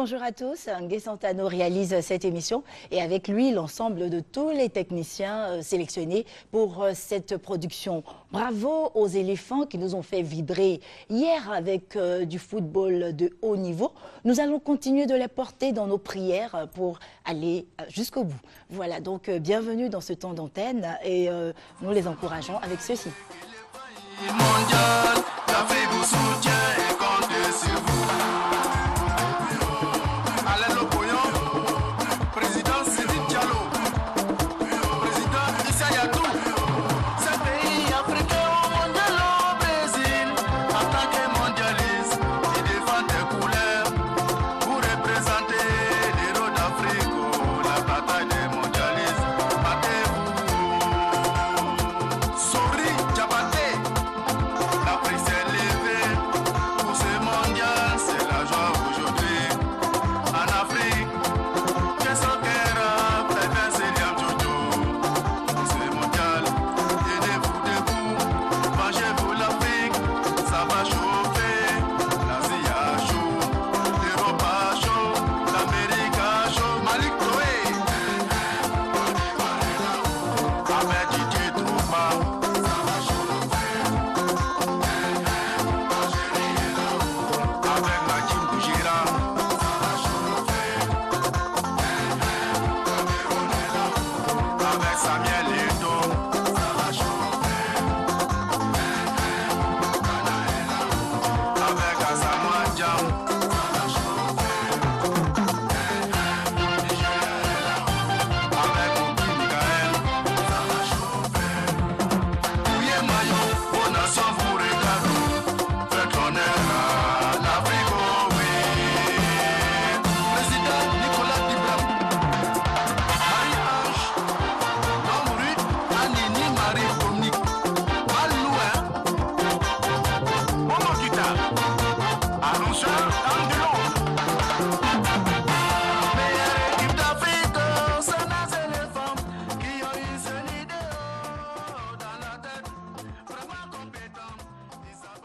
bonjour à tous. Ngué Santano réalise cette émission et avec lui l'ensemble de tous les techniciens sélectionnés pour cette production. Bravo aux éléphants qui nous ont fait vibrer hier avec du football de haut niveau. Nous allons continuer de les porter dans nos prières pour aller jusqu'au bout. Voilà, donc bienvenue dans ce temps d'antenne et nous les encourageons avec ceci. Mondial, l'Afrique vous soutient et compte sur vous. Alain Lopoyon, président Sidi Diallo, président Issa Yatou, ce pays africain au mondial au Brésil. En tant que mondialiste, il défend des couleurs pour représenter les héros d'Afrique. La bataille des mondialistes, battez-vous. Sori Diabaté. L'Afrique s'est levée pour ce mondial, c'est la joie aujourd'hui. En Afrique, qu'est-ce qu'elle a fait d'un Céliam Jojo? Pour ce mondial, tenez-vous debout, mangez-vous l'Afrique, ça va chauffer. L'Asie a chaud, l'Europe a chaud, l'Amérique a chaud, Malik Toé. Avec Didier Drogba, ça va chauffer. Avec Nadim Boujira, ça va chauffer. Avec Samuel Eto'o, ça va chauffer. Avec Asamoah Gyan, ça va chauffer. Avec Obi Michael, ça va chauffer. Ouye Mayo, aux nations vous regardons. Faites honneur à l'Afrique, oh oui. Président Nicolas Diblam, Marie-Ange, Namrud, Anini Marie-Dominique, Malouin, Momo Kita, annonceur Angelon. Meilleure équipe d'Afrique, ce n'est les femmes qui ont eu ce idéal dans la tête, vraiment compétentes. Ils savent.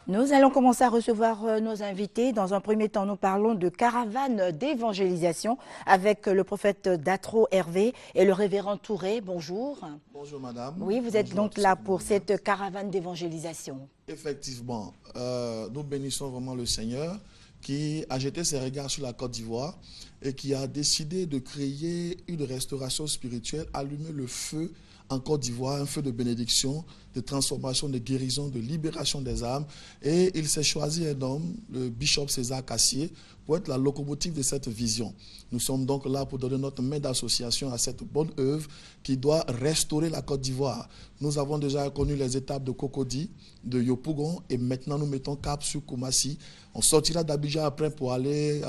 Nous allons commencer à recevoir nos invités. Dans un premier temps, nous parlons de caravane d'évangélisation avec le prophète Datro Hervé et le révérend Touré. Bonjour. Bonjour madame. Oui, vous êtes Bonjour donc à là tous. pour cette caravane d'évangélisation. Effectivement, nous bénissons vraiment le Seigneur qui a jeté ses regards sur la Côte d'Ivoire et qui a décidé de créer une restauration spirituelle, allumer le feu en Côte d'Ivoire, un feu de bénédiction, de transformation, de guérison, de libération des âmes. Et il s'est choisi un homme, le bishop César Cassier, pour être la locomotive de cette vision. Nous sommes donc là pour donner notre main d'association à cette bonne œuvre qui doit restaurer la Côte d'Ivoire. Nous avons déjà connu les étapes de Cocody, de Yopougon, et maintenant nous mettons cap sur Koumassi. On sortira d'Abidjan après pour aller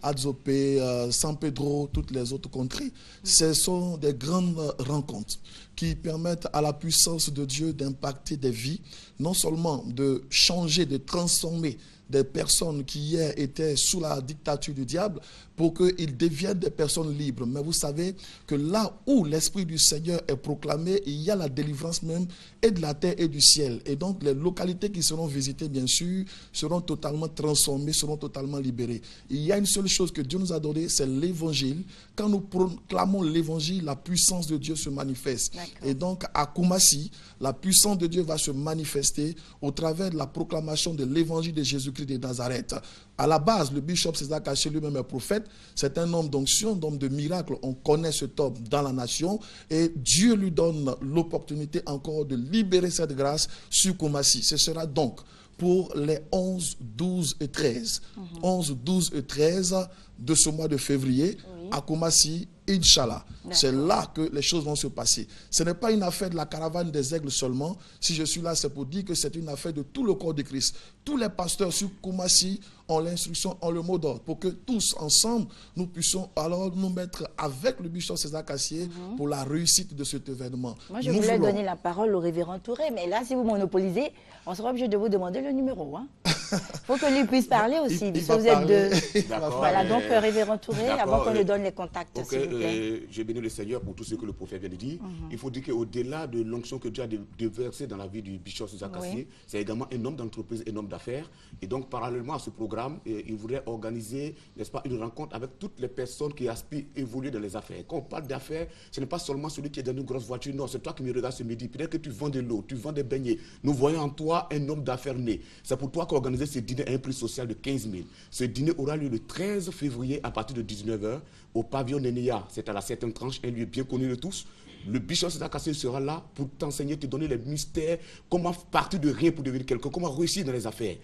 à Dzopé, San Pedro, toutes les autres contrées. Ce sont des grandes rencontres qui permettent à la puissance de Dieu d'impacter des vies, non seulement de changer, de transformer des personnes qui hier étaient sous la dictature du diable pour qu'ils deviennent des personnes libres. Mais vous savez que là où l'Esprit du Seigneur est proclamé, il y a la délivrance même et de la terre et du ciel. Et donc les localités qui seront visitées, bien sûr, seront totalement transformées, seront totalement libérées. Il y a une seule chose que Dieu nous a donnée, c'est l'évangile. Quand nous proclamons l'évangile, la puissance de Dieu se manifeste. Et donc à Koumassi, la puissance de Dieu va se manifester au travers de la proclamation de l'évangile de Jésus-Christ de Nazareth. À la base, le bishop César Cassier lui-même est prophète. C'est un homme d'onction, d'homme de miracle. On connaît cet homme dans la nation et Dieu lui donne l'opportunité encore de libérer cette grâce sur Koumassi. Ce sera donc pour les 11, 12 et 13. 11, 12 et 13 de ce mois de février à Koumassi, Inch'Allah. C'est là que les choses vont se passer. Ce n'est pas une affaire de la caravane des aigles seulement. Si je suis là, c'est pour dire que c'est une affaire de tout le corps de Christ. Tous les pasteurs sur Koumassi ont l'instruction, ont le mot d'ordre pour que tous ensemble, nous puissions alors nous mettre avec le bishop César Cassier pour la réussite de cet événement. Moi, je voulais donner la parole au révérend Touré, mais là, si vous monopolisez, on sera obligé de vous demander le numéro. Il faut que lui puisse parler aussi, il puisque va vous êtes parler. deux. Voilà, donc révérend Touré, avant qu'on lui donne les contacts. Ok, s'il vous je bénis le Seigneur pour tout ce que le prophète vient de dire. Il faut dire qu'au-delà de l'onction que Dieu a déversée dans la vie du bishop César Cassier, c'est également un homme d'entreprise, un homme d'affaires. Et donc, parallèlement à ce programme, il voudrait organiser, n'est-ce pas, une rencontre avec toutes les personnes qui aspirent à évoluer dans les affaires. Quand on parle d'affaires, ce n'est pas seulement celui qui est dans une grosse voiture. Non, c'est toi qui me regardes ce midi. Peut-être que tu vends de l'eau, tu vends des beignets. Nous voyons en toi un homme d'affaires né. C'est pour toi qu'organiser ce dîner à un prix social de 15 000. Ce dîner aura lieu le 13 février à partir de 19 h au pavillon Nénia. C'est à la 7e tranche, un lieu bien connu de tous. Le bishop César Cassier sera là pour t'enseigner, te donner les mystères, comment partir de rien pour devenir quelqu'un, comment réussir dans les affaires.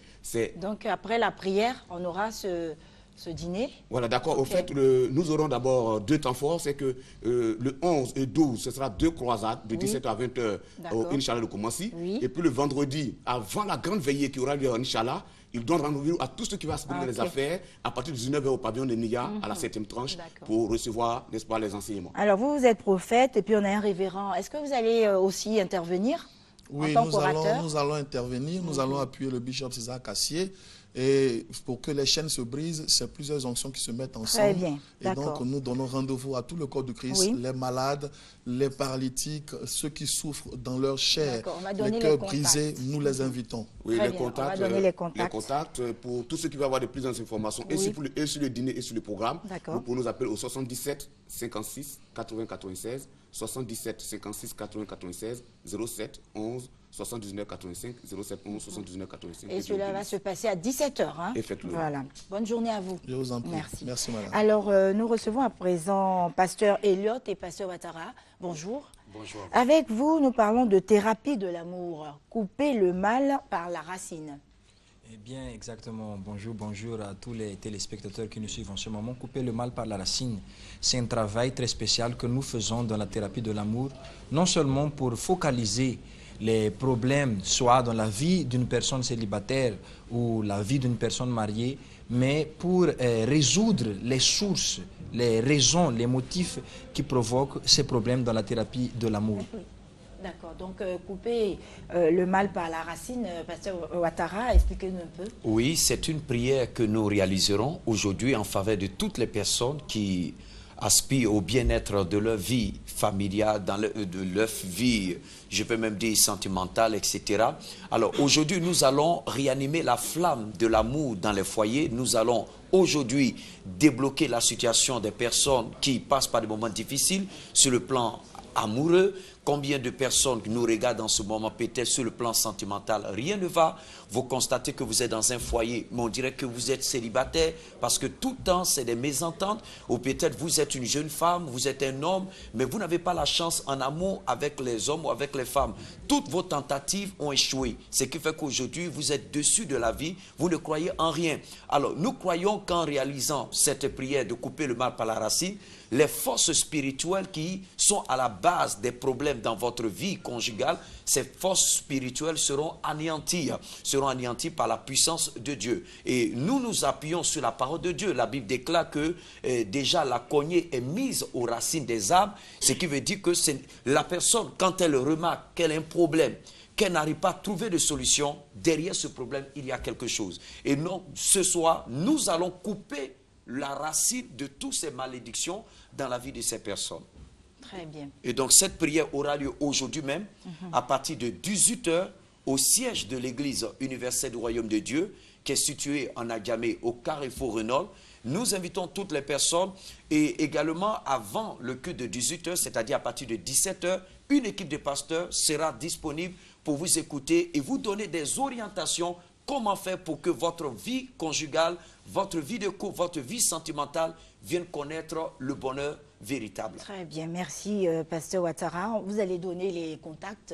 Donc après la prière, on aura ce dîner. Voilà, d'accord. Au fait, nous aurons d'abord 2 temps forts. C'est que le 11 et 12, ce sera 2 croisades de 17 h à 20 h au Inch'Allah de Koumassi. Et puis le vendredi, avant la grande veillée qui aura lieu en Inch'Allah, il donne rendez-vous à tous ceux qui vont aspirer dans les affaires à partir de 19 h au pavillon de Nia, à la 7e tranche, pour recevoir, n'est-ce pas, les enseignements. Alors vous êtes prophète et puis on a un révérend. Est-ce que vous allez aussi intervenir en tant qu'orateur? Nous allons intervenir, nous allons appuyer le bishop César Cassier. Et pour que les chaînes se brisent, c'est plusieurs onctions qui se mettent ensemble. Très bien, et donc, nous donnons rendez-vous à tout le corps de Christ, les malades, les paralytiques, ceux qui souffrent dans leur chair, les cœurs brisés, nous les invitons. Oui, les contacts pour tous ceux qui veulent avoir de plus d'informations, et sur le dîner et sur le programme, vous pouvez nous appeler au 77 56 80 96, 77 56 80 96, 07 11 79 85, 07 11 79 85. Et cela va se passer à 17 h. Hein? Effectivement. Voilà. Bonne journée à vous. Je vous en prie. Merci. Merci, madame. Alors, nous recevons à présent Pasteur Elliot et Pasteur Ouattara. Bonjour. Bonjour. Avec vous, nous parlons de thérapie de l'amour. Couper le mal par la racine. Eh bien, exactement. Bonjour à tous les téléspectateurs qui nous suivent en ce moment. Couper le mal par la racine, c'est un travail très spécial que nous faisons dans la thérapie de l'amour, non seulement pour focaliser les problèmes, soit dans la vie d'une personne célibataire ou la vie d'une personne mariée, mais pour résoudre les sources, les raisons, les motifs qui provoquent ces problèmes dans la thérapie de l'amour. D'accord, donc couper le mal par la racine, Pasteur Ouattara, expliquez-nous un peu. Oui, c'est une prière que nous réaliserons aujourd'hui en faveur de toutes les personnes qui aspirent au bien-être de leur vie familiale, de leur vie, je peux même dire sentimentale, etc. Alors aujourd'hui, nous allons réanimer la flamme de l'amour dans les foyers. Nous allons aujourd'hui débloquer la situation des personnes qui passent par des moments difficiles sur le plan amoureux. Combien de personnes nous regardent en ce moment, peut-être sur le plan sentimental, rien ne va. Vous constatez que vous êtes dans un foyer, mais on dirait que vous êtes célibataire parce que tout le temps, c'est des mésententes. Ou peut-être vous êtes une jeune femme, vous êtes un homme, mais vous n'avez pas la chance en amour avec les hommes ou avec les femmes. Toutes vos tentatives ont échoué. Ce qui fait qu'aujourd'hui, vous êtes dessus de la vie, vous ne croyez en rien. Alors, nous croyons qu'en réalisant cette prière de couper le mal par la racine, les forces spirituelles qui sont à la base des problèmes dans votre vie conjugale, ces forces spirituelles seront anéanties par la puissance de Dieu. Et nous nous appuyons sur la parole de Dieu. La Bible déclare que déjà la cognée est mise aux racines des arbres, ce qui veut dire que la personne, quand elle remarque qu'elle a un problème, qu'elle n'arrive pas à trouver de solution, derrière ce problème, il y a quelque chose. Et non, ce soir, nous allons couper la racine de toutes ces malédictions dans la vie de ces personnes. Très bien. Et donc cette prière aura lieu aujourd'hui même, à partir de 18 h, au siège de l'église universelle du Royaume de Dieu, qui est située en Adjamé, au Carrefour Renault. Nous invitons toutes les personnes et également avant le culte de 18 h, c'est-à-dire à partir de 17 h, une équipe de pasteurs sera disponible pour vous écouter et vous donner des orientations. Comment faire pour que votre vie conjugale, votre vie de couple, votre vie sentimentale vienne connaître le bonheur véritable. Très bien, merci Pasteur Ouattara. Vous allez donner les contacts.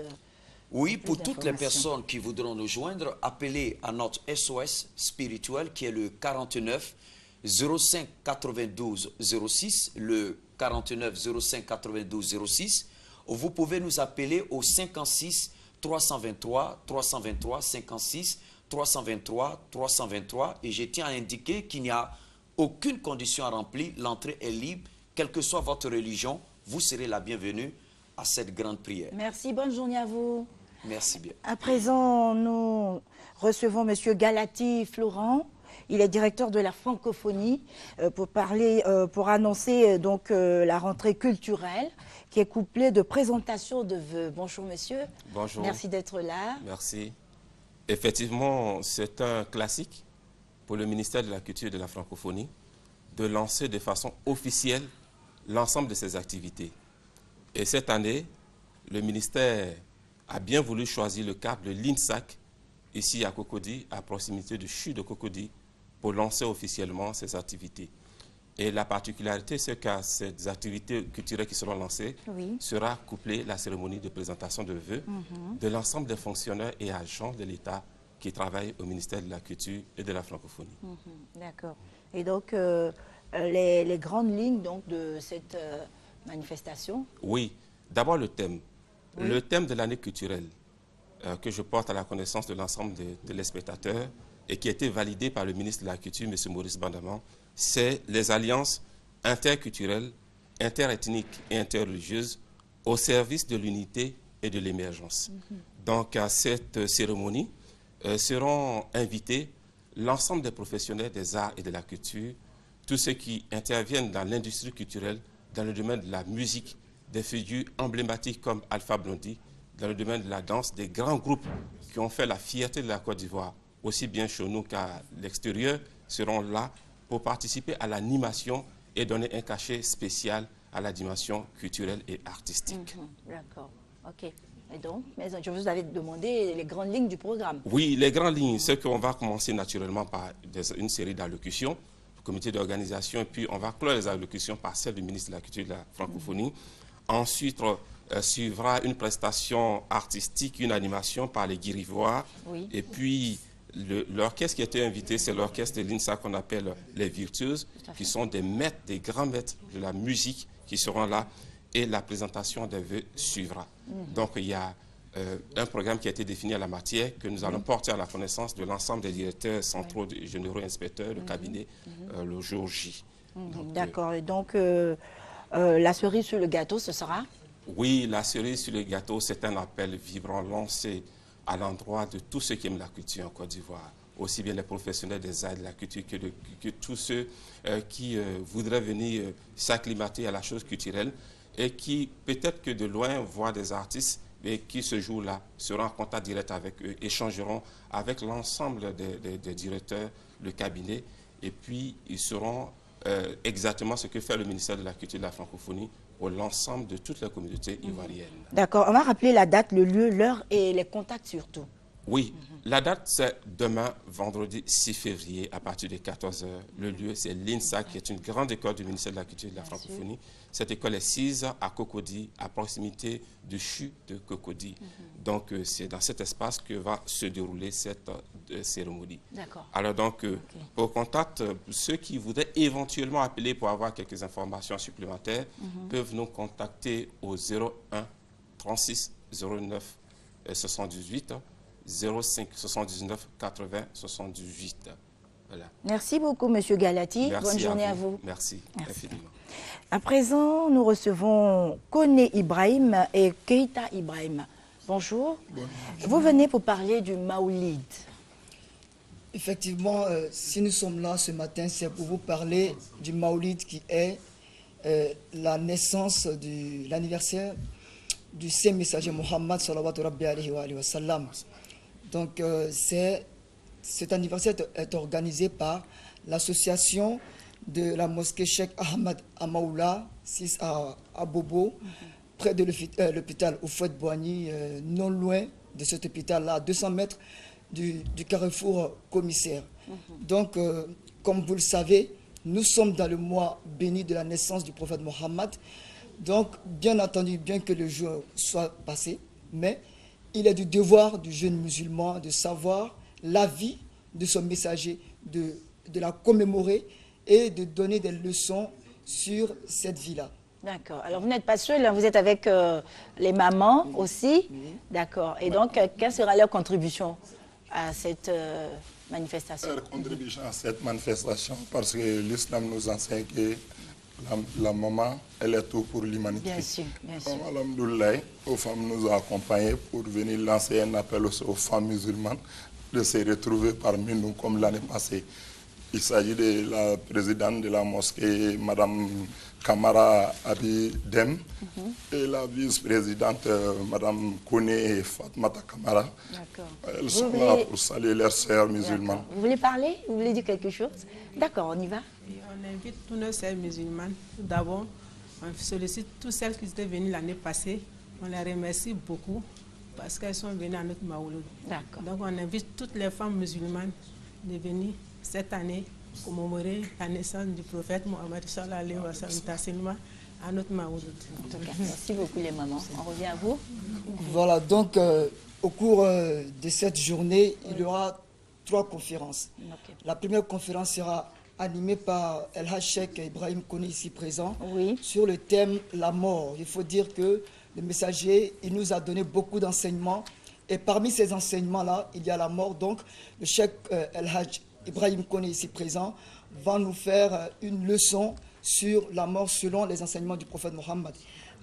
Oui, pour toutes les personnes qui voudront nous joindre, appelez à notre SOS spirituel qui est le 49 05 92 06, le 49 05 92 06. Vous pouvez nous appeler au 56 323 323 56 323 323 et je tiens à indiquer qu'il n'y a aucune condition à remplir, l'entrée est libre, quelle que soit votre religion, vous serez la bienvenue à cette grande prière. Merci, bonne journée à vous. Merci bien. À présent, nous recevons M. Galati Florent Il est directeur de la francophonie pour annoncer donc la rentrée culturelle qui est couplée de présentations de vœux. Bonjour monsieur. Bonjour. Merci d'être là. Merci. Effectivement, c'est un classique pour le ministère de la Culture et de la Francophonie de lancer de façon officielle l'ensemble de ses activités. Et cette année, le ministère a bien voulu choisir le cadre de l'INSAC, ici à Cocody, à proximité du CHU de Cocody, pour lancer officiellement ces activités. Et la particularité, c'est qu'à ces activités culturelles qui seront lancées, sera couplée la cérémonie de présentation de vœux de l'ensemble des fonctionnaires et agents de l'État qui travaillent au ministère de la Culture et de la Francophonie. D'accord. Et donc, les grandes lignes donc, de cette manifestation? Oui. D'abord le thème. Oui. Le thème de l'année culturelle que je porte à la connaissance de l'ensemble de les spectateurs et qui a été validé par le ministre de la Culture, M. Maurice Bandaman, c'est les alliances interculturelles, interethniques et interreligieuses au service de l'unité et de l'émergence. Donc à cette cérémonie seront invités l'ensemble des professionnels des arts et de la culture, tous ceux qui interviennent dans l'industrie culturelle, dans le domaine de la musique, des figures emblématiques comme Alpha Blondy, dans le domaine de la danse, des grands groupes qui ont fait la fierté de la Côte d'Ivoire, aussi bien chez nous qu'à l'extérieur, seront là pour participer à l'animation et donner un cachet spécial à la dimension culturelle et artistique. D'accord, ok. Et donc, mais je vous avais demandé les grandes lignes du programme. Oui, les grandes lignes, c'est qu'on va commencer naturellement par une série d'allocutions, le comité d'organisation, et puis on va clore les allocutions par celle du ministre de la Culture et de la Francophonie. Ensuite, suivra une prestation artistique, une animation par les Guirivois, et puis l'orchestre qui a été invité, c'est l'orchestre de l'INSA qu'on appelle les Virtuoses, qui sont des maîtres, des grands maîtres de la musique qui seront là, et la présentation des vœux suivra. Donc il y a un programme qui a été défini à la matière que nous allons porter à la connaissance de l'ensemble des directeurs centraux, généraux, inspecteurs de cabinet le jour J. D'accord, et donc la cerise sur le gâteau, ce sera? Oui, la cerise sur le gâteau, c'est un appel vibrant lancé à l'endroit de tous ceux qui aiment la culture en Côte d'Ivoire, aussi bien les professionnels des arts et de la culture que tous ceux qui voudraient venir s'acclimater à la chose culturelle et qui, peut-être que de loin, voient des artistes et qui, ce jour-là, seront en contact direct avec eux, échangeront avec l'ensemble des directeurs, le cabinet, et puis ils sauront exactement ce que fait le ministère de la Culture et de la Francophonie pour l'ensemble de toutes les communautés ivoiriennes. D'accord. On va rappeler la date, le lieu, l'heure et les contacts surtout. Oui. La date, c'est demain, vendredi 6 février, à partir de 14 h. Le lieu, c'est l'INSA, qui est une grande école du ministère de la Culture et de la Francophonie. Cette école est sise à Cocody, à proximité du CHU de Cocody. Donc, c'est dans cet espace que va se dérouler cette cérémonie. D'accord. Alors, donc, pour contact, ceux qui voudraient éventuellement appeler pour avoir quelques informations supplémentaires peuvent nous contacter au 01 36 09 78 05 79 80 78. Voilà. Merci beaucoup, Monsieur Galati. Merci. Bonne journée à vous. Merci infiniment. À présent, nous recevons Kone Ibrahim et Keita Ibrahim. Bonjour. Bonjour. Vous venez pour parler du Maoulid. Effectivement, si nous sommes là ce matin, c'est pour vous parler du Maoulid qui est la naissance de l'anniversaire du Saint Messager Mohammed sallallahu alayhi wa sallam. Donc, cet anniversaire est organisé par l'association de la mosquée Cheikh Ahmad Amaoula, 6 à Bobo, près de l'hôpital Oufouette-Boigny, non loin de cet hôpital-là, à 200 mètres du carrefour commissaire. Donc, comme vous le savez, nous sommes dans le mois béni de la naissance du prophète Mohammed. Donc, bien entendu, bien que le jour soit passé, mais il est du devoir du jeune musulman de savoir la vie de son messager, de la commémorer et de donner des leçons sur cette vie-là. D'accord. Alors, vous n'êtes pas seul, hein, vous êtes avec les mamans aussi. D'accord. Et donc, quelle sera leur contribution à cette manifestation? Leur contribution à cette manifestation, parce que l'islam nous enseigne que la maman, elle est tout pour l'humanité. Bien sûr, bien sûr. Alhamdoulilah, aux femmes nous ont accompagnés pour venir lancer un appel aux femmes musulmanes de se retrouver parmi nous comme l'année passée. Il s'agit de la présidente de la mosquée, Madame Kamara Abidem, et la vice-présidente, Madame Kone Fatmata Kamara. Elles sont là pour saluer leurs sœurs musulmanes. Vous voulez parler? Vous voulez dire quelque chose? D'accord, on y va. Et on invite tous nos sœurs musulmanes. Tout d'abord, on sollicite toutes celles qui étaient venues l'année passée. On les remercie beaucoup parce qu'elles sont venues à notre Maouloud. Donc on invite toutes les femmes musulmanes de venir cette année commémorer la naissance du prophète Mohammed sallallahu alayhi wa sallam à notre Maouloud. Merci beaucoup les mamans. On revient à vous. Voilà, donc au cours de cette journée, il y aura 3 conférences. La première conférence sera animée par El Haj Cheikh Ibrahim Kone ici présent sur le thème la mort. Il faut dire que le messager, il nous a donné beaucoup d'enseignements et parmi ces enseignements-là, il y a la mort. Donc le Cheikh El Haj Ibrahim Kone ici présent va nous faire une leçon sur la mort selon les enseignements du prophète Mohammed.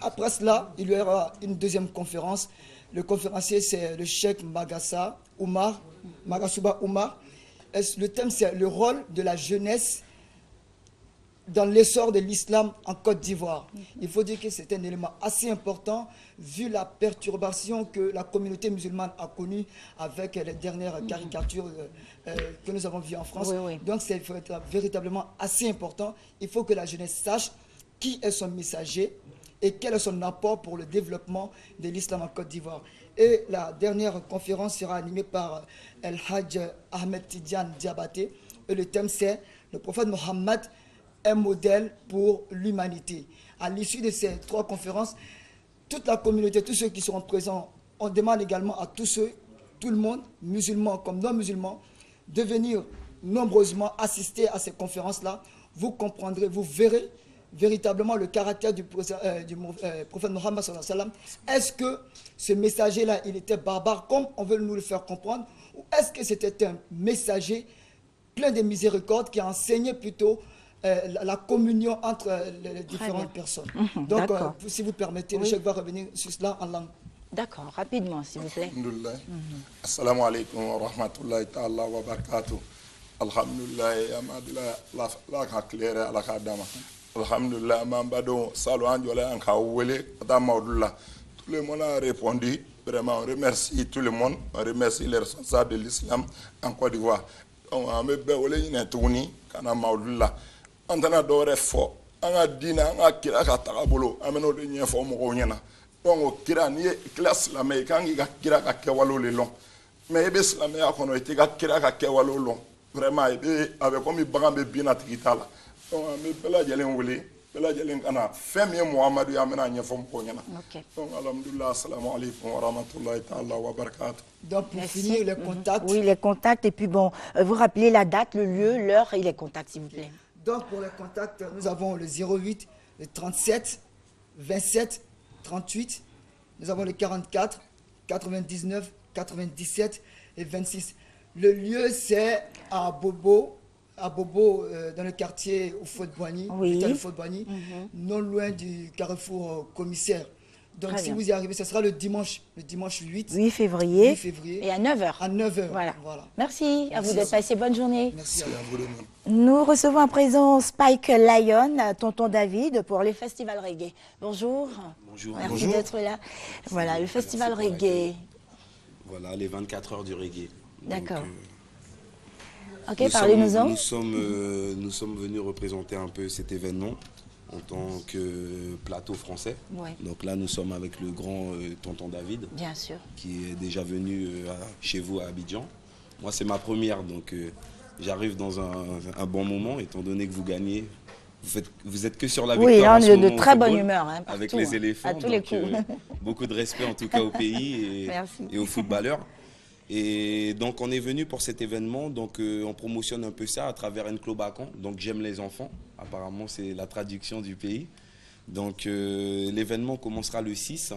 Après cela, il y aura une deuxième conférence. Le conférencier, c'est le Cheikh Magasuba Oumar. Le thème, c'est le rôle de la jeunesse dans l'essor de l'islam en Côte d'Ivoire. Il faut dire que c'est un élément assez important vu la perturbation que la communauté musulmane a connue avec les dernières caricatures que nous avons vues en France. Donc c'est véritablement assez important. Il faut que la jeunesse sache qui est son messager et quel est son apport pour le développement de l'islam en Côte d'Ivoire. Et la dernière conférence sera animée par El Hajj Ahmed Tidiane Diabaté. Et le thème c'est le prophète Mohammed, un modèle pour l'humanité. À l'issue de ces 3 conférences, toute la communauté, tous ceux qui seront présents, on demande également à tout le monde, musulmans comme non musulmans, de venir nombreusement assister à ces conférences-là. Vous comprendrez, vous verrez véritablement le caractère du prophète Mohammed sallallahu alayhi wa sallam. Est-ce que ce messager-là, il était barbare comme on veut nous le faire comprendre, ou est-ce que c'était un messager plein de miséricorde qui a enseigné plutôt la communion entre les différentes personnes. Donc, si vous permettez, le chef va revenir sur cela en langue. D'accord, rapidement, s'il vous plaît. Assalamu alaikum wa rahmatullahi ta'ala wa barakatuh. Alhamdulillah, la claire à la kadama. Alhamdulillah, mambado, salo anjole anka wele, maudullah. Tout le monde a répondu. Vraiment, on remercie tout le monde. On remercie les responsables de l'islam en Côte d'Ivoire. Donc, on me béole une tournie, kana maudullah. On a d'ores fort. On a dit na kira ka tagabolo. Ameno de nye fo mo nyana. Donc kira ni classe la mais quand il kira ka kewalo le long. Mais ebe islam ya kono ite ka kira ka kewalo long. Vraiment ebe avec comme bagambe bina tikitala. Donc me bela jelen wole, bela jelen kana femme Muhammad ya mena nye fo mo nyana. Donc alhamdulillah, assalamu alaykum wa rahmatullahi ta'ala wa barakatuh. Donc pour finir les contacts. Oui, les contacts et puis bon, vous rappelez la date, le lieu, l'heure et les contacts s'il vous plaît. Donc, pour les contacts, nous avons le 08, le 37, 27, 38. Nous avons le 44, 99, 97 et 26. Le lieu, c'est à Bobo, dans le quartier au Fort-Boigny, non loin du carrefour commissaire. Donc, si vous y arrivez, ce sera le dimanche 8 février. Et à 9h. À 9h. Voilà. Merci à vous d'être passé. Bonne journée. Merci à vous. Nous recevons à présent Spike Lion, tonton David, pour les festivals reggae. Bonjour. Bonjour. Merci d'être là. Voilà, le festival reggae. Voilà, les 24 heures du reggae. D'accord. Ok, parlez-nous-en. Nous sommes venus représenter un peu cet événement en tant que plateau français. Donc là, nous sommes avec le grand tonton David. Bien sûr. Qui est déjà venu chez vous à Abidjan. Moi, c'est ma première, donc j'arrive dans un bon moment, étant donné que vous gagnez. Vous êtes que sur la victoire. Oui, de très bonne humeur. Hein, avec les éléphants. À tous les coups. Beaucoup de respect en tout cas au pays et aux footballeurs. Et donc on est venu pour cet événement, donc on promotionne un peu ça à travers Enclos Bacan, donc j'aime les enfants, apparemment c'est la traduction du pays. Donc l'événement commencera le 6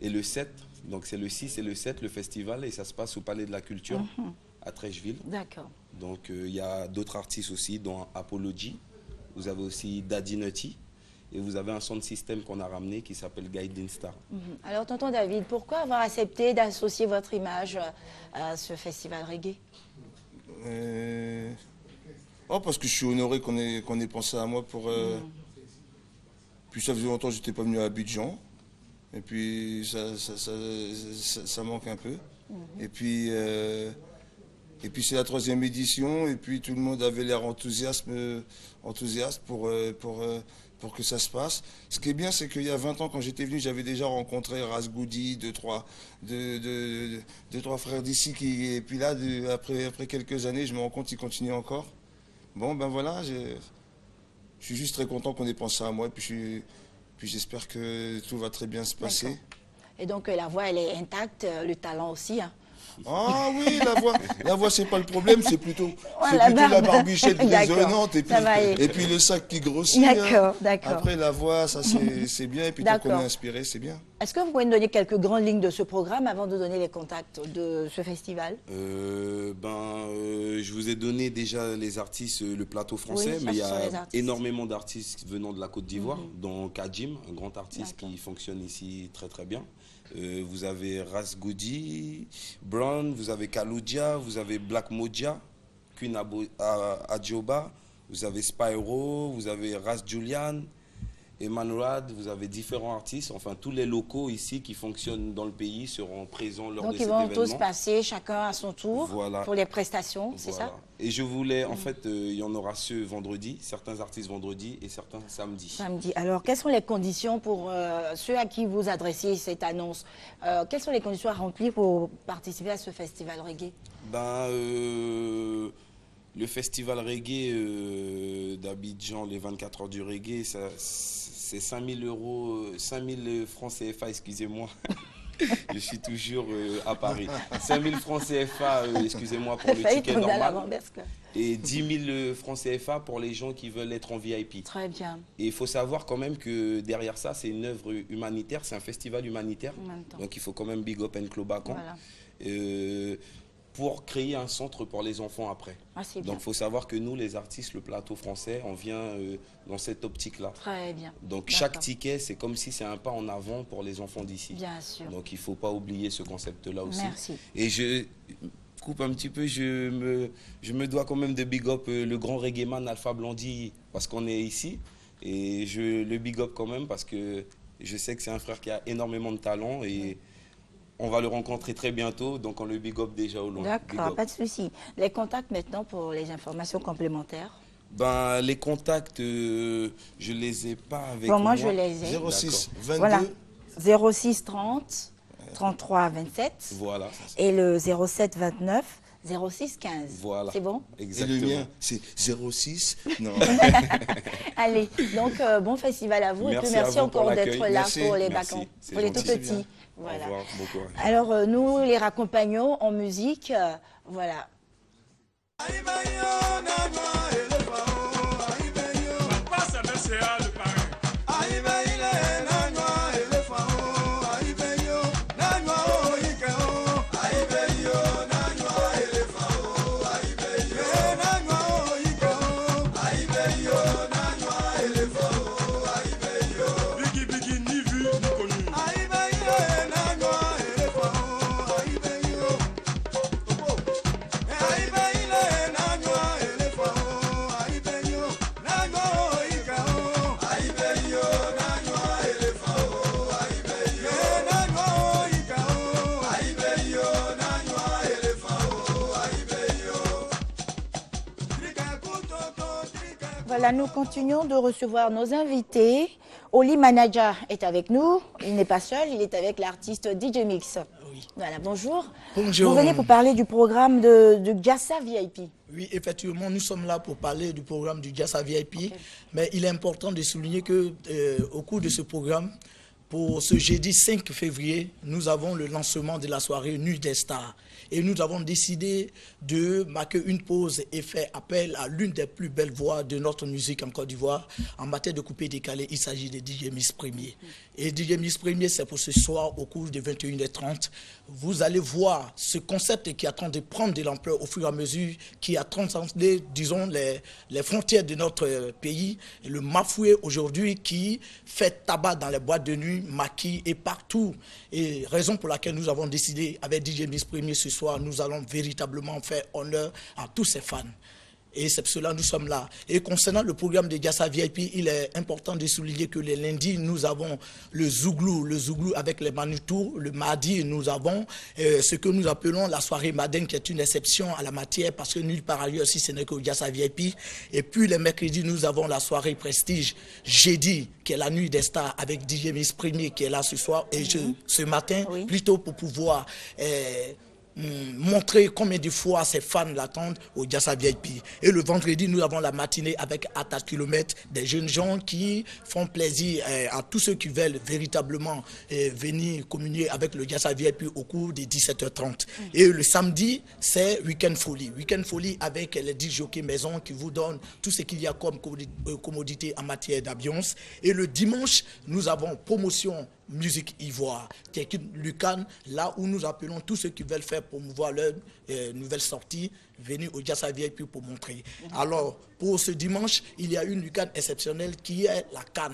et le 7, donc c'est le 6 et le 7 le festival et ça se passe au Palais de la Culture à Trècheville. D'accord. Donc il y a d'autres artistes aussi, dont Apology, vous avez aussi Daddy Nutty. Et vous avez un sound system qu'on a ramené qui s'appelle Guiding Star. Alors, tonton David, pourquoi avoir accepté d'associer votre image à ce festival reggae? Oh, parce que je suis honoré qu'on ait pensé à moi pour... Puis ça faisait longtemps que je n'étais pas venu à Abidjan. Et puis ça manque un peu. Et puis c'est la 3e édition. Et puis tout le monde avait l'air enthousiaste pour que ça se passe. Ce qui est bien, c'est qu'il y a 20 ans, quand j'étais venu, j'avais déjà rencontré Razgoudi, deux, trois frères d'ici. Et puis là, après quelques années, je me rends compte qu'ils continuent encore. Bon, ben voilà, je suis juste très content qu'on ait pensé à moi. Et puis j'espère que tout va très bien se passer. Et donc la voix, elle est intacte, le talent aussi, hein. Ah oui, la voix c'est pas le problème, c'est plutôt la barbichette résonnante et puis le sac qui grossit. D'accord. Après la voix, ça c'est bien, et puis tant qu'on est inspiré, c'est bien. Est-ce que vous pouvez nous donner quelques grandes lignes de ce programme avant de donner les contacts de ce festival? Je vous ai donné déjà les artistes, le plateau français, mais il y a énormément d'artistes venant de la Côte d'Ivoire, dont Kadjim, un grand artiste qui fonctionne ici très très bien. Vous avez Razgoudi, Brown, vous avez Kaloudia, vous avez Black Moja, Queen Adjoba, vous avez Spyro, vous avez Ras Julian, Emanrad, vous avez différents artistes, enfin tous les locaux ici qui fonctionnent dans le pays seront présents lors de cet événement. Donc ils vont tous passer chacun à son tour pour les prestations, c'est ça? Et je voulais, en fait, il y en aura ceux vendredi, certains artistes vendredi et certains samedi. Alors, quelles sont les conditions pour ceux à qui vous adressez cette annonce? Quelles sont les conditions à remplir pour participer à ce festival reggae? Le festival reggae d'Abidjan, les 24 heures du reggae, c'est 5 000 €, 5 000 francs CFA, excusez-moi. Je suis toujours à Paris. 5 000 francs CFA, excusez-moi, pour le ticket normal. Et 10 000 francs CFA pour les gens qui veulent être en VIP. Très bien. Et il faut savoir quand même que derrière ça, c'est une œuvre humanitaire, c'est un festival humanitaire. Donc il faut quand même big up and Club Bacan. Pour créer un centre pour les enfants après. Donc il faut savoir que nous, les artistes, le plateau français, on vient dans cette optique-là. Très bien. Donc chaque ticket, c'est comme si c'est un pas en avant pour les enfants d'ici. Bien sûr. Donc il ne faut pas oublier ce concept-là aussi. Merci. Et je coupe un petit peu, je me dois quand même de big up le grand reggae man Alpha Blondy parce qu'on est ici. Et je le big up quand même parce que je sais que c'est un frère qui a énormément de talent et on va le rencontrer très bientôt, donc on le big up déjà au loin. D'accord, pas de souci. Les contacts maintenant pour les informations complémentaires? Les contacts, je ne les ai pas avec moi. Moi, je les ai. 06 22. Voilà. 06 30 33 27. Voilà. Et le 07 29 06 15. Voilà. C'est bon? Exactement. Et le mien, c'est 06. Non. Allez, donc bon festival à vous. Merci, et puis merci encore d'être là pour les Bacans, pour les tout petits. Voilà. Au revoir, bon courage. Alors nous les raccompagnons en musique. Voilà. Voilà, nous continuons de recevoir nos invités. Oli Manaja est avec nous. Il n'est pas seul, il est avec l'artiste DJ Mix. Oui. Voilà, bonjour. Bonjour. Vous venez pour parler du programme de Jassa VIP. Oui, effectivement, nous sommes là pour parler du programme du Jassa VIP. Okay. Mais il est important de souligner que au cours de ce programme, pour ce jeudi 5 février, nous avons le lancement de la soirée Nuit des Stars. Et nous avons décidé de marquer une pause et faire appel à l'une des plus belles voix de notre musique en Côte d'Ivoire. En matière de coupé décalé, il s'agit de DJ Miss Premier. Et DJ Miss Premier, c'est pour ce soir au cours de 21h30. Vous allez voir ce concept qui est en train de prendre de l'ampleur au fur et à mesure, qui a transcendé, disons, les frontières de notre pays. Le Mafoué aujourd'hui qui fait tabac dans les boîtes de nuit, maquis et partout. Et raison pour laquelle nous avons décidé avec DJ Miss Premier ce soir, nous allons véritablement faire honneur à tous ces fans. Et c'est pour cela que nous sommes là. Et concernant le programme de Diassa VIP, il est important de souligner que les lundis, nous avons le Zouglou avec les Manoutours. Le mardi, nous avons ce que nous appelons la soirée Madden, qui est une exception à la matière, parce que nulle part ailleurs, si ce n'est qu'au Diassa VIP. Et puis les mercredis, nous avons la soirée Prestige. Jeudi, qui est la nuit des stars, avec DJ Miss Premier, qui est là ce soir. Et ce matin, plutôt pour pouvoir... montrer combien de fois ses fans l'attendent au Diassa VIP. Et le vendredi, nous avons la matinée avec Attaque Kilomètre, des jeunes gens qui font plaisir à tous ceux qui veulent véritablement venir communier avec le Diassa VIP au cours des 17h30. Et le samedi, c'est Week-end Folie. Week-end Folie avec les 10 jockeys maison qui vous donnent tout ce qu'il y a comme commodité en matière d'ambiance. Et le dimanche, nous avons promotion Musique Ivoire, qui est une lucane, là où nous appelons tous ceux qui veulent faire promouvoir leur nouvelle sortie, venir au Diassa VIP pour montrer. Alors, pour ce dimanche, il y a une lucane exceptionnelle qui est la CAN.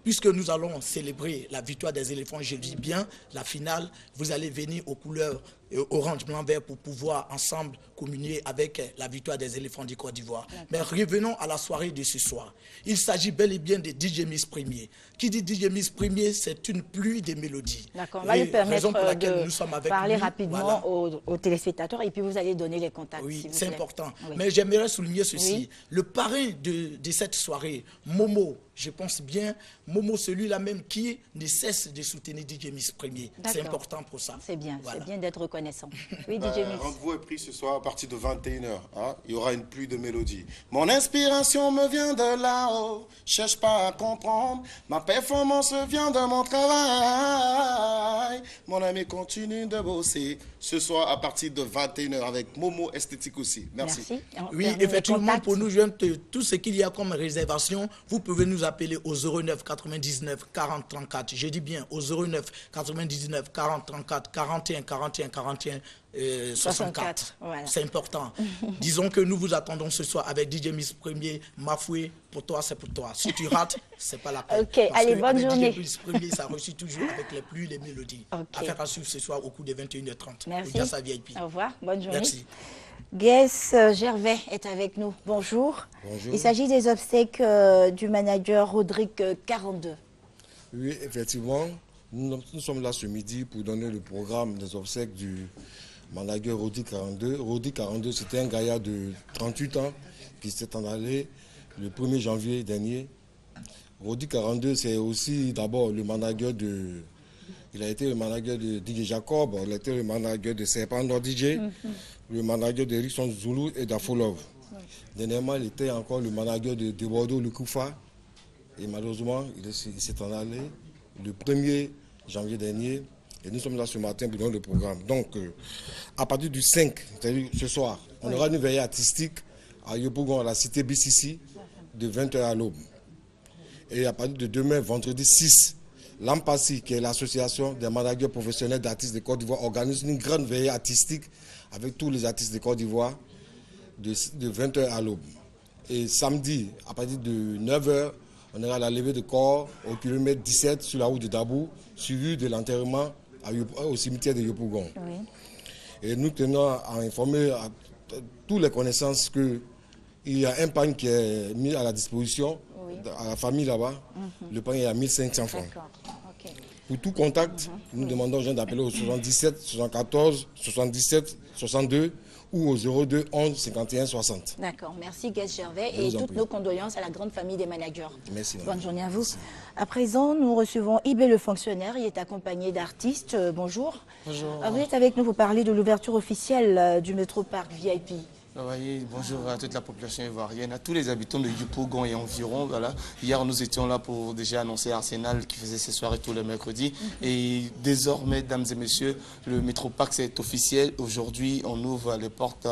Puisque nous allons célébrer la victoire des éléphants, je dis bien, la finale, vous allez venir aux couleurs orange, blanc, vert pour pouvoir ensemble communier avec la victoire des éléphants du Côte d'Ivoire. Mais revenons à la soirée de ce soir. Il s'agit bel et bien de DJ Miss Premier. Qui dit DJ Miss Premier, c'est une pluie de mélodies. D'accord, on va lui permettre de parler rapidement aux téléspectateurs et puis vous allez donner les contacts. Oui, c'est important. Oui. Mais j'aimerais souligner ceci. Oui. Le parrain de cette soirée, Momo, je pense bien, Momo, celui-là même qui ne cesse de soutenir DJ Miss Premier. C'est important pour ça. C'est bien, c'est bien d'être reconnaissant. Oui, DJ Miss. Rendez-vous est pris ce soir à partir de 21h. Hein? Il y aura une pluie de mélodies. Mon inspiration me vient de là-haut. Cherche pas à comprendre. Ma performance vient de mon travail. Mon ami continue de bosser. Ce soir à partir de 21h avec Momo Esthétique aussi. Merci. Oui, effectivement, pour nous joindre tout ce qu'il y a comme réservation, vous pouvez nous appeler au 09 99 40 34. Je dis bien au 09 99 40 34 41 41 41 64. Voilà. C'est important. Disons que nous vous attendons ce soir avec DJ Miss Premier, Mafoué. Pour toi, c'est pour toi. Si tu rates, c'est pas la peine. Ok, allez, bonne journée. DJ Miss Premier, ça réussit toujours avec les pluies, les mélodies. Affaire à suivre ce soir au cours des 21h30. Merci. Au revoir, bonne journée. Merci. Guess Gervais est avec nous. Bonjour. Bonjour. Il s'agit des obsèques du manager Rodrigue 42. Oui, effectivement. Nous sommes là ce midi pour donner le programme des obsèques du manager Rodrigue 42. Rodrigue 42, c'était un gaillard de 38 ans qui s'est en allé le 1er janvier dernier. Rodrigue 42, c'est aussi d'abord le manager de... Il a été le manager de DJ Jacob, il a été le manager de Serpent DJ, le manager de Rickson Zulu et d'Afolov. Dernièrement, il était encore le manager de Bordeaux, le Koufa. Et malheureusement, il s'est en allé le 1er janvier dernier. Et nous sommes là ce matin pour donner le programme. Donc, à partir du 5, c'est-à-dire ce soir, on aura une veillée artistique à Yopougon, à la cité BCC, de 20h à l'aube. Et à partir de demain, vendredi 6, l'AMPASI, qui est l'association des managers professionnels d'artistes de Côte d'Ivoire, organise une grande veillée artistique avec tous les artistes de Côte d'Ivoire de 20h à l'aube. Et samedi, à partir de 9h, on aura la levée de corps au kilomètre 17 sur la route de Dabou, suivi de l'enterrement au cimetière de Yopougon. Oui. Et nous tenons à informer à toutes les connaissances qu'il y a un panier qui est mis à la disposition à la famille là-bas. Le panier est à 1500 francs. Okay. Pour tout contact, nous demandons aux gens d'appeler au 77 74 77 62 ou au 02 11 51 60. D'accord, merci Guess Gervais et toutes nos condoléances à la grande famille des managers. Merci. Bonne journée à vous. Merci. À présent, nous recevons Ibé le fonctionnaire, il est accompagné d'artistes. Bonjour. Bonjour. Vous êtes avec nous pour parler de l'ouverture officielle du Métroparc VIP. Bonjour à toute la population ivoirienne, à tous les habitants de Yopougon et environ. Voilà. Hier, nous étions là pour déjà annoncer Arsenal qui faisait ses soirées tous les mercredis. Et désormais, mesdames et messieurs, le Métroparc, c'est officiel. Aujourd'hui, on ouvre les portes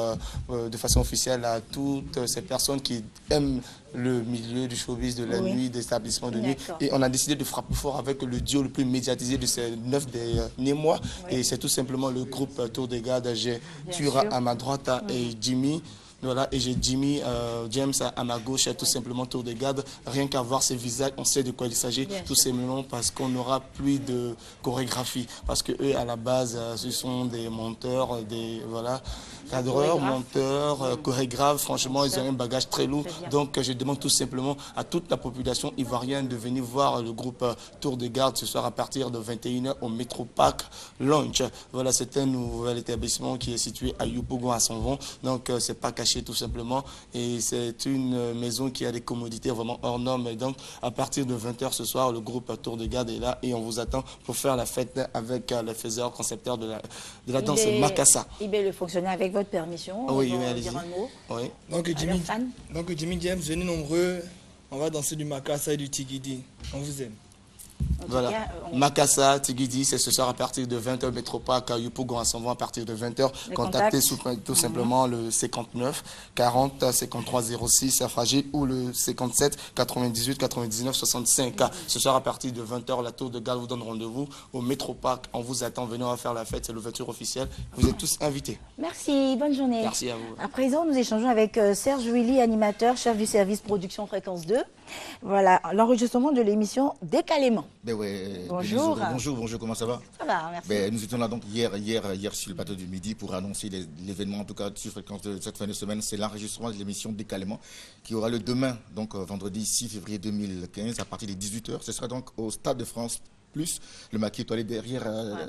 de façon officielle à toutes ces personnes qui aiment le milieu du showbiz, de la nuit, des établissements de nuit. Et on a décidé de frapper fort avec le duo le plus médiatisé de ces 9 derniers mois. Et c'est tout simplement le groupe Tour des Gardes. J'ai Tura à ma droite et Jimmy. Voilà, et j'ai Jimmy, James à ma gauche, tout simplement Tour des Gardes. Rien qu'à voir ces visages, on sait de quoi il s'agit. Tout simplement parce qu'on n'aura plus de chorégraphie. Parce que eux, à la base, ce sont des monteurs, voilà. cadreurs, monteurs, chorégraphes. Franchement, ils ont un bagage très lourd. Donc, je demande tout simplement à toute la population ivoirienne de venir voir le groupe Tour de Garde ce soir à partir de 21h au Metro Park Lounge. Voilà, c'est un nouvel établissement qui est situé à Yopougon à Sanvon. Donc, c'est pas caché tout simplement. Et c'est une maison qui a des commodités vraiment hors normes. Et donc, à partir de 20h ce soir, le groupe Tour de Garde est là et on vous attend pour faire la fête avec le faiseur, concepteur de la danse Makassa. Ibé, le fonctionnaire, avec votre permission, oui, allez-y. Oui. Donc, Jimmy James, venez nombreux. On va danser du Makassa et du Tigidi. On vous aime. Voilà, Makassa, Tigidi, c'est ce soir à partir de 20h, Métropark, à Yopougon à Sanvon à partir de 20h. Contactez tout simplement le 59 40 53 06 à Fragile ou le 57 98 99 65. Ce soir à partir de 20h, la Tour de Garde vous donne rendez-vous au Métropark. On vous attend, venez, on va faire la fête, c'est l'ouverture officielle. Vous êtes tous invités. Merci, bonne journée. Merci à vous. À présent, nous échangeons avec Serge Willy, animateur, chef du service production Fréquence 2. Voilà, l'enregistrement de l'émission Décalément. Ben ouais, bonjour. Bonjour, comment ça va? Ça va, merci. Ben, nous étions là donc hier sur le plateau du midi pour annoncer l'événement, en tout cas sur Fréquence de cette fin de semaine. C'est l'enregistrement de l'émission Décalément qui aura lieu demain, donc vendredi 6 février 2015 à partir des 18h. Ce sera donc au Stade de France Plus, le maquis étoilé derrière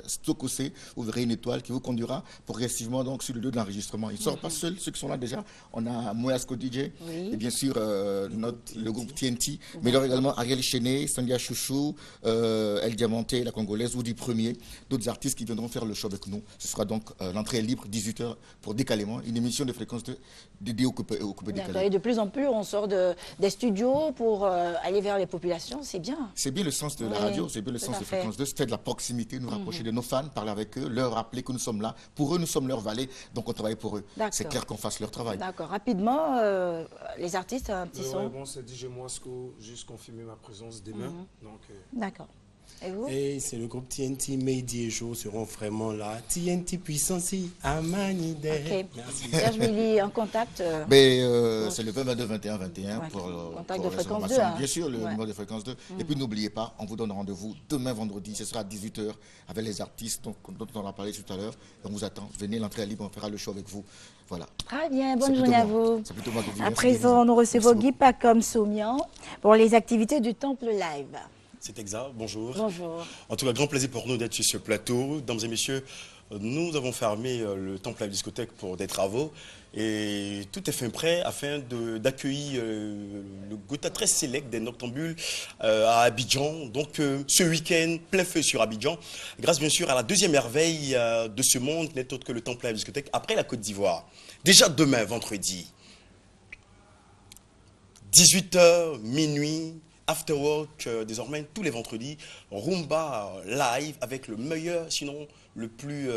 Stokosé. Vous verrez une étoile qui vous conduira progressivement donc sur le lieu de l'enregistrement. Ils ne sont pas seuls, ceux qui sont là déjà. On a Moyasco DJ et bien sûr le groupe TNT, mais il y aura également Ariel Chené, Sandia Chouchou, El Diamanté, la Congolaise, ou du premier, d'autres artistes qui viendront faire le show avec nous. Ce sera donc l'entrée est libre, 18h pour Décalément, une émission de Fréquence 2 dédiée au coupé décalé. Et de plus en plus, on sort des studios pour aller vers les populations, c'est bien. C'est bien le sens de la radio, c'est bien le sens de Fréquence 2, c'est de la proximité, nous rapprocher de nos fans, parler avec eux, leur rappeler que nous sommes là. Pour eux, nous sommes leur valet, donc on travaille pour eux. C'est clair qu'on fasse leur travail. D'accord. Rapidement, les artistes, un petit son. Bon, c'est DJ Moisco, juste confirmer ma présence demain. D'accord. Et vous? Et c'est le groupe TNT, Mehdi et Jo seront vraiment là. TNT Puissance, Amanide. Merci. Serge Willy, en contact c'est le 20 22 21 21 pour contact de Fréquence 2. Bien sûr, le numéro de Fréquence 2. Et puis n'oubliez pas, on vous donne rendez-vous demain vendredi, ce sera à 18h avec les artistes dont on a parlé tout à l'heure. On vous attend. Venez, l'entrée est libre, on fera le show avec vous. Voilà. Très bien, bonne journée à vous. C'est plutôt moi qui vous dis. À présent, nous recevons Guy Pacom Somian pour les activités du Temple Live. C'est exact, bonjour. Bonjour. En tout cas, grand plaisir pour nous d'être sur ce plateau. Dames et messieurs, nous avons fermé le Temple Live Discothèque pour des travaux et tout est fait prêt afin d'accueillir le Gotha très select des Noctambules à Abidjan. Donc ce week-end, plein feu sur Abidjan, grâce bien sûr à la deuxième merveille de ce monde, n'est autre que le Temple Live Discothèque après la Côte d'Ivoire. Déjà demain, vendredi, 18h, minuit, After Work, désormais tous les vendredis, Rumba live avec le meilleur, sinon le plus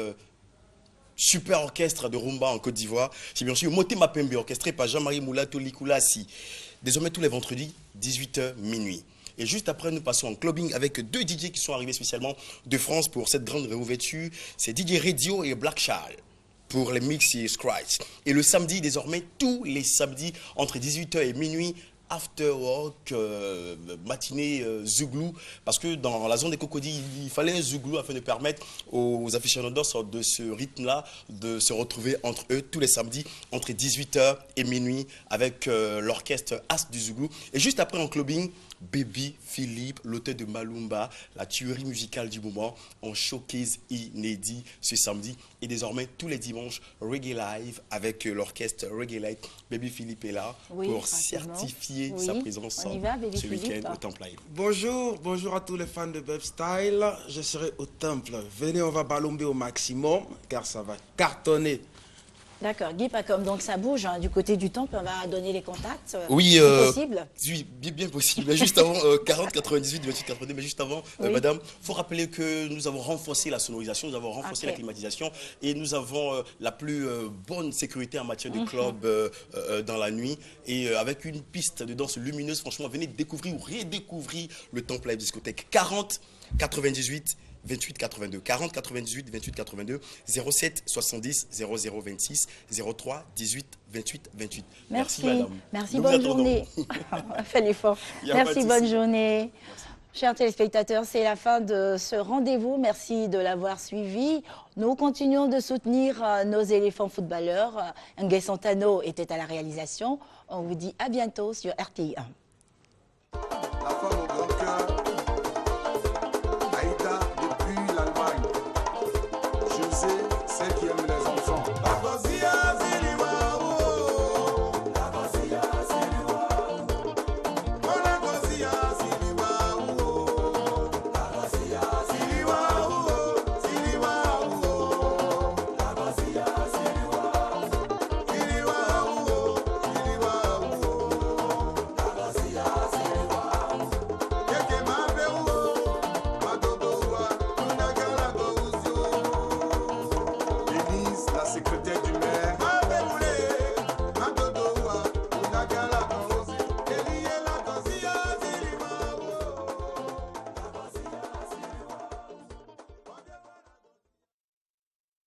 super orchestre de Rumba en Côte d'Ivoire. C'est bien sûr Motema Pembe, orchestré par Jean-Marie Moulato Likoulasi. Désormais tous les vendredis, 18h, minuit. Et juste après, nous passons en clubbing avec deux DJ qui sont arrivés spécialement de France pour cette grande réouverture. C'est DJ Radio et Black Charles pour les mix et scratch. Et le samedi, désormais, tous les samedis, entre 18h et minuit, After Work, matinée Zouglou, parce que dans la zone des Cocodis, il fallait un Zouglou afin de permettre aux aficionados de ce rythme-là de se retrouver entre eux tous les samedis entre 18h et minuit avec l'orchestre As du Zouglou. Et juste après en clubbing, Baby Philippe, l'auteur de Malumba, la tuerie musicale du moment, en showcase inédit ce samedi. Et désormais, tous les dimanches, Reggae Live avec l'orchestre Reggae Live. Baby Philippe est là pour certifier sa présence ce week-end au Temple Live. Bonjour à tous les fans de Beb Style. Je serai au Temple. Venez, on va balomber au maximum car ça va cartonner. D'accord, Guy Pacom, donc ça bouge hein, du côté du temple, on va donner les contacts. Oui, possible. Oui, bien possible. Mais juste avant 40 98 28 82, mais juste avant, madame, il faut rappeler que nous avons renforcé la sonorisation, nous avons renforcé la climatisation et nous avons la plus bonne sécurité en matière de club dans la nuit et avec une piste de danse lumineuse. Franchement, venez découvrir ou redécouvrir le Temple Live Discothèque. 40 98 28 82 40 98 28 82 07 70 00 26 03 18 28 28. Merci madame. Merci, bonne journée. On a fait l'effort. Merci, bonne journée. Chers téléspectateurs, c'est la fin de ce rendez-vous. Merci de l'avoir suivi. Nous continuons de soutenir nos éléphants footballeurs. Ngué Santano était à la réalisation. On vous dit à bientôt sur RTI 1.